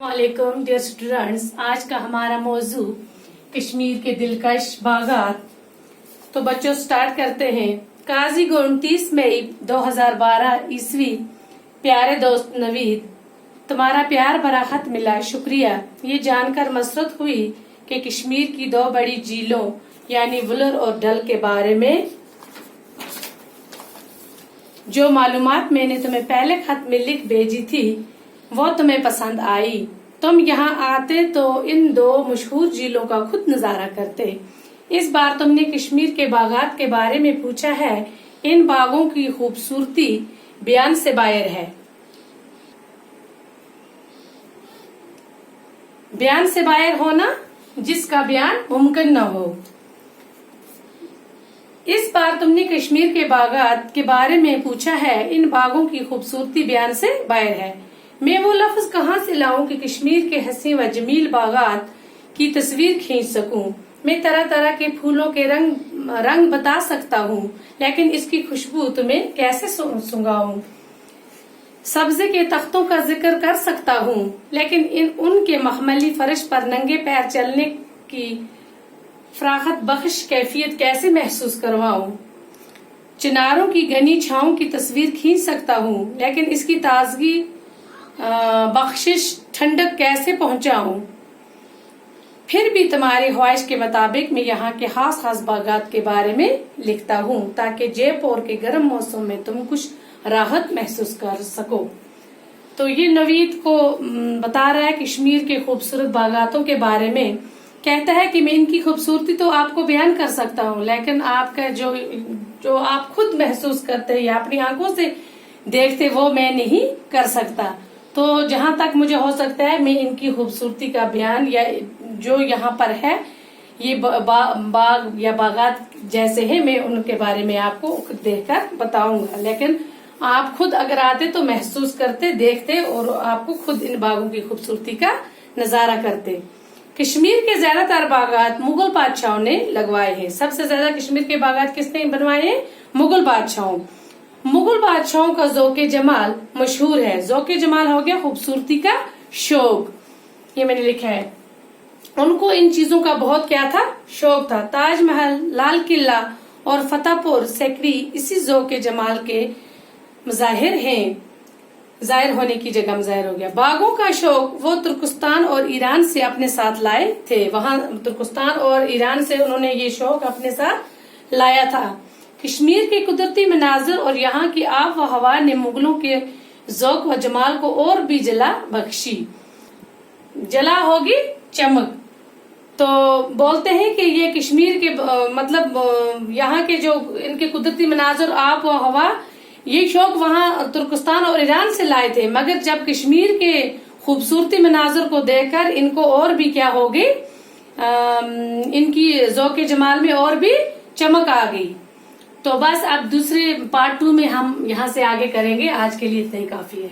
वालेकुम dear students, आज का हमारा मौजू कश्मीर के दिलकश बागात। तो बच्चों स्टार्ट करते हैं। काजी को 29 मई 2012 ईस्वी। प्यारे दोस्त नवीद, तुम्हारा प्यार भरा खत मिला, शुक्रिया। ये जानकर मसरत हुई कि कश्मीर की दो बड़ी झीलों यानी वुलर और डल के बारे में जो मालूमात मैंने तुम्हें पहले खत में लिख भेजी थी वो तुम्हें पसंद आई। तुम यहाँ आते तो इन दो मशहूर झीलों का खुद नजारा करते। इस बार तुमने कश्मीर के बागात के बारे में पूछा है। इन बागों की खूबसूरती बयान से बाहर है। बयान से बाहर होना जिसका बयान मुमकिन न हो। इस बार तुमने कश्मीर के बागात के बारे में पूछा है। इन बागों की खूबसूरती बयान से बाहर है। मैं वो लफ्ज कहाँ से लाऊं कि कश्मीर के हसीन व जमील बागात की तस्वीर खींच सकूं। मैं तरह तरह के फूलों के रंग बता सकता हूँ, लेकिन इसकी खुशबू तुम्हें कैसे सुंघाऊं। सब्जे के तख्तों का जिक्र कर सकता हूँ, लेकिन उनके मखमली फर्श पर नंगे पैर चलने की फराखत बख्श कैफियत कैसे महसूस करवाऊं। चिनारों की घनी छाओं की तस्वीर खींच सकता हूँ, लेकिन इसकी ताजगी बख्शिश ठंडक कैसे पहुंचाऊं। फिर भी तुम्हारी ख्वाहिश के मुताबिक मैं यहाँ के खास खास बागात के बारे में लिखता हूँ, ताकि जयपुर के गर्म मौसम में तुम कुछ राहत महसूस कर सको। तो ये नवीद को बता रहा है कश्मीर के खूबसूरत बागातों के बारे में। कहता है कि मैं इनकी खूबसूरती तो आपको बयान कर सकता हूँ, लेकिन आपका जो आप खुद महसूस करते हैं या अपनी आंखों से देखते वो मैं नहीं कर सकता। तो जहाँ तक मुझे हो सकता है मैं इनकी खूबसूरती का बयान या जो यहाँ पर है ये बाग या बागात जैसे है मैं उनके बारे में आपको देखकर बताऊंगा, लेकिन आप खुद अगर आते तो महसूस करते, देखते और आपको खुद इन बागों की खूबसूरती का नजारा करते। कश्मीर के ज्यादातर बागात मुगल बादशाहों ने लगवाए हैं। सबसे ज्यादा कश्मीर के बागात किसने बनवाए हैं? मुगल बादशाहों। मुगल बादशाहों का ज़ौक़े जमाल मशहूर है। ज़ौक़े जमाल हो गया खूबसूरती का शौक। ये मैंने लिखा है। उनको इन चीजों का बहुत क्या था? शौक था। ताजमहल, लाल किला और फतेहपुर सिकरी इसी ज़ौक़े जमाल के मज़ाहिर हैं। जाहिर होने की जगह में जाहिर हो गया। बागों का शौक वो तुर्कस्तान और ईरान से अपने साथ लाए थे। वहां तुर्कस्तान और ईरान से उन्होंने ये शौक अपने साथ लाया था। कश्मीर के कुदरती मनाजिर और यहाँ की आब व हवा ने मुगलों के ज़ौक़ व जमाल को और भी जला बख्शी। जला होगी चमक। तो बोलते हैं कि ये कश्मीर के मतलब यहाँ के जो इनके कुदरती मनाजिर आब व हवा ये शौक वहाँ तुर्कस्तान और ईरान से लाए थे, मगर जब कश्मीर के खूबसूरती मनाजिर को देखकर इनको और भी क्या हो गई, इनकी ज़ौक़े जमाल में और भी चमक आ गई। तो बस अब दूसरे पार्ट 2 में हम यहाँ से आगे करेंगे। आज के लिए इतना ही काफी है।